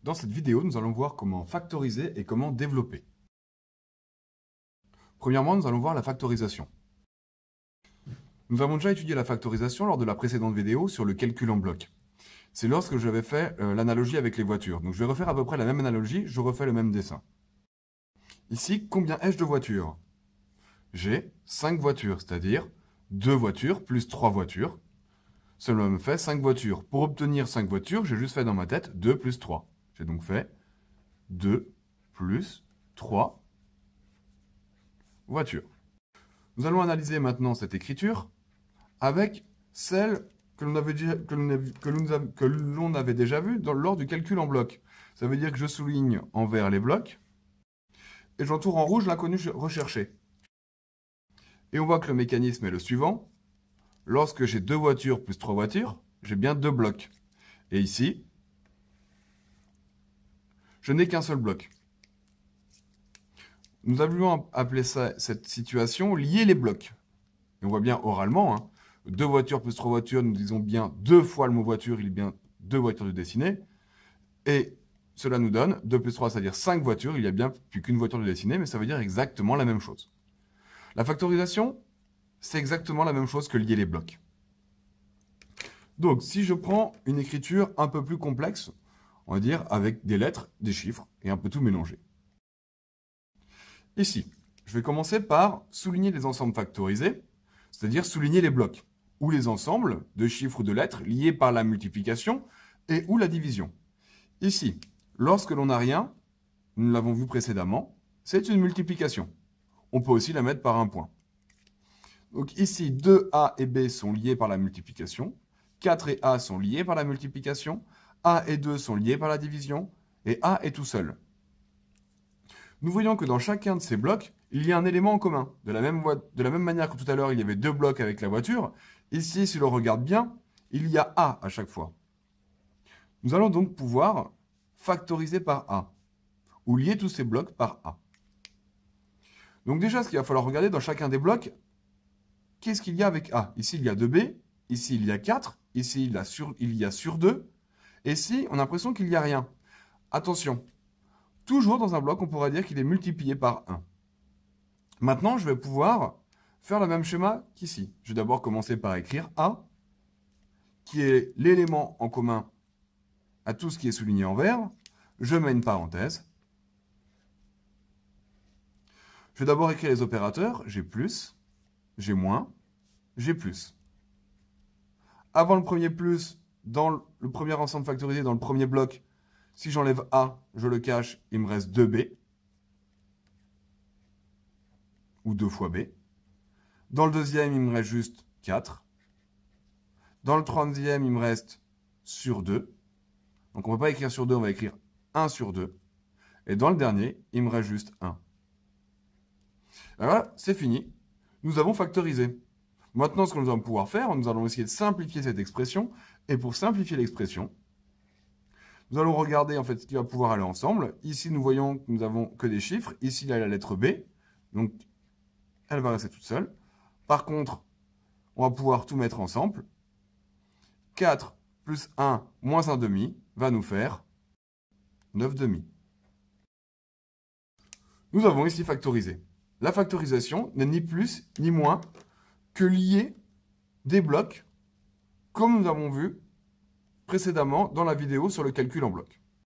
Dans cette vidéo, nous allons voir comment factoriser et comment développer. Premièrement, nous allons voir la factorisation. Nous avons déjà étudié la factorisation lors de la précédente vidéo sur le calcul en bloc. C'est lorsque j'avais fait l'analogie avec les voitures. Donc je vais refaire à peu près la même analogie, je refais le même dessin. Ici, combien ai-je de voitures? J'ai 5 voitures, c'est-à-dire 2 voitures plus 3 voitures. Cela me fait 5 voitures. Pour obtenir 5 voitures, j'ai juste fait dans ma tête 2 plus 3. J'ai donc fait 2 plus 3 voitures. Nous allons analyser maintenant cette écriture avec celle que l'on avait déjà vue lors du calcul en bloc. Ça veut dire que je souligne en vert les blocs et j'entoure en rouge l'inconnu recherché. Et on voit que le mécanisme est le suivant. Lorsque j'ai 2 voitures plus 3 voitures, j'ai bien 2 blocs. Et ici, je n'ai qu'un seul bloc. Nous avions appelé cette situation lier les blocs. Et on voit bien oralement, 2 voitures plus 3 voitures, nous disons bien 2 fois le mot voiture, il est bien 2 voitures de dessiner. Et cela nous donne 2 plus 3, c'est-à-dire 5 voitures, il n'y a bien plus qu'une voiture de dessiner, mais ça veut dire exactement la même chose. La factorisation, c'est exactement la même chose que lier les blocs. Donc, si je prends une écriture un peu plus complexe, on va dire avec des lettres, des chiffres, et un peu tout mélanger. Ici, je vais commencer par souligner les ensembles factorisés, c'est-à-dire souligner les blocs, ou les ensembles de chiffres ou de lettres liés par la multiplication et ou la division. Ici, lorsque l'on n'a rien, nous l'avons vu précédemment, c'est une multiplication. On peut aussi la mettre par un point. Donc ici, 2A et B sont liés par la multiplication, 4 et A sont liés par la multiplication, A et 2 sont liés par la division, et A est tout seul. Nous voyons que dans chacun de ces blocs, il y a un élément en commun. De la même manière que tout à l'heure, il y avait 2 blocs avec la voiture, ici, si l'on regarde bien, il y a A à chaque fois. Nous allons donc pouvoir factoriser par A, ou lier tous ces blocs par A. Donc déjà, ce qu'il va falloir regarder dans chacun des blocs, qu'est-ce qu'il y a avec A? Ici, il y a 2B, ici, il y a 4, ici, il y a sur 2, et ici, on a l'impression qu'il n'y a rien. Attention, toujours dans un bloc, on pourra dire qu'il est multiplié par 1. Maintenant, je vais pouvoir faire le même schéma qu'ici. Je vais d'abord commencer par écrire A, qui est l'élément en commun à tout ce qui est souligné en vert. Je mets une parenthèse. Je vais d'abord écrire les opérateurs. J'ai plus, j'ai moins, j'ai plus. Avant le premier plus, dans le premier ensemble factorisé, dans le premier bloc, si j'enlève A, je le cache, il me reste 2B. Ou 2 fois B. Dans le deuxième, il me reste juste 4. Dans le troisième, il me reste sur 2. Donc on ne va pas écrire sur 2, on va écrire 1 sur 2. Et dans le dernier, il me reste juste 1. Et voilà, c'est fini. Nous avons factorisé. Maintenant, ce que nous allons pouvoir faire, nous allons essayer de simplifier cette expression. Et pour simplifier l'expression, nous allons regarder en fait ce qui va pouvoir aller ensemble. Ici, nous voyons que nous n'avons que des chiffres. Ici, il y a la lettre B. Donc, elle va rester toute seule. Par contre, on va pouvoir tout mettre ensemble. 4 plus 1 moins 1 demi va nous faire 9 demi. Nous avons ici factorisé. La factorisation n'est ni plus ni moins que lier des blocs, comme nous avons vu précédemment dans la vidéo sur le calcul en bloc.